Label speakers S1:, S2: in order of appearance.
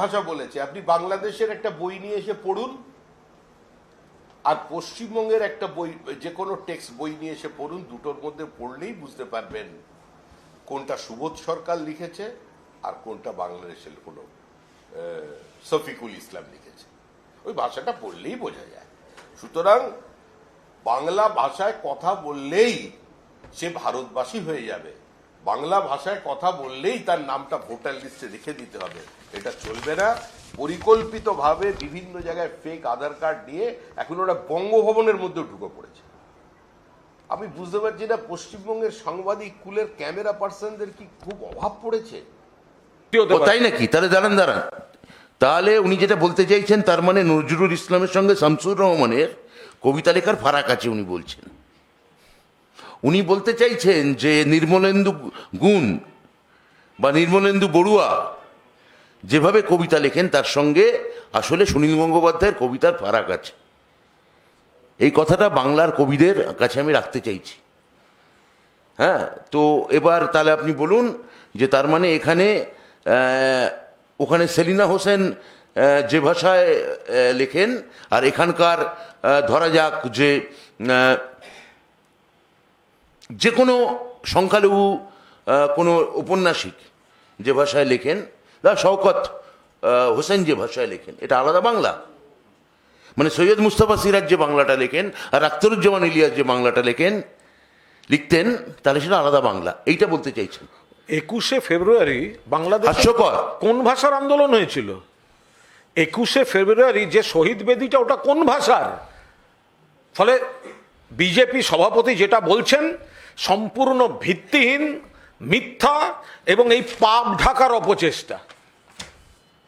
S1: ভাষা বলেছে। আপনি বাংলাদেশের একটা বই নিয়ে এসে পড়ুন, আর পশ্চিমবঙ্গের একটা বই, যে কোনো টেক্সট বই নিয়ে এসে পড়ুন, দুটোর মধ্যে পড়লেই বুঝতে পারবেন কোনটা সুবোধ সরকার লিখেছে আর কোনটা বাংলাদেশের কোনো শফিকুল ইসলাম লিখেছে। ওই ভাষাটা পড়লেই বোঝা যায়। সুতরাং বাংলা ভাষায় কথা বললেই সে ভারতবাসী হয়ে যাবে, বাংলা ভাষায় কথা বললেই তার নামটা ভোটার লিস্টে রেখে দিতে হবে, এটা চলবে না। পরিকল্পিতভাবে বিভিন্ন জায়গায় ফেক আধার কার্ড নিয়ে এখন ওরা বঙ্গভবনের মধ্যে ঢুকে পড়েছে। আমি বুঝতে পারছি না পশ্চিমবঙ্গের সাংবাদিক কুলের ক্যামেরা পার্সনদের কি খুব অভাব পড়েছে।
S2: তাই নাকি? তাহলে দাঁড়ান, তাহলে উনি যেটা বলতে চাইছেন, তার মানে নজরুল ইসলামের সঙ্গে শামসুর রহমানের কবিতা লেখার ফারাক আছে উনি বলছেন। উনি বলতে চাইছেন যে নির্মলেন্দু গুণ বা নির্মলেন্দু বড়ুয়া যেভাবে কবিতা লেখেন তার সঙ্গে আসলে সুনীল গঙ্গোপাধ্যায়ের কবিতার ফারাক আছে। এই কথাটা বাংলার কবিদের কাছে আমি রাখতে চাইছি। হ্যাঁ, তো এবার তাহলে আপনি বলুন যে তার মানে এখানে ওখানে সেলিনা হোসেন যে ভাষায় লেখেন, আর এখানকার ধরা যাক যে কোনো সংখ্যালঘু কোনো ঔপন্যাসিক যে ভাষায় লেখেন, বা শওকত হোসেন যে ভাষায় লেখেন, এটা আলাদা বাংলা। মানে সৈয়দ মুস্তফা সিরাজ যে বাংলাটা লেখেন আর আখতারুজ্জামান ইলিয়াস যে বাংলাটা লিখতেন, তাহলে সেটা আলাদা বাংলা, এইটা বলতে চাইছেন।
S3: 21শে ফেব্রুয়ারি বাংলাদেশে কোন ভাষার আন্দোলন হয়েছিল? 21শে ফেব্রুয়ারি যে শহীদ বেদিটা, ওটা কোন ভাষার? ফলে বিজেপি সভাপতি যেটা বলছেন সম্পূর্ণ ভিত্তিহীন, মিথ্যা এবং এই পাপ ঢাকার অপচেষ্টা।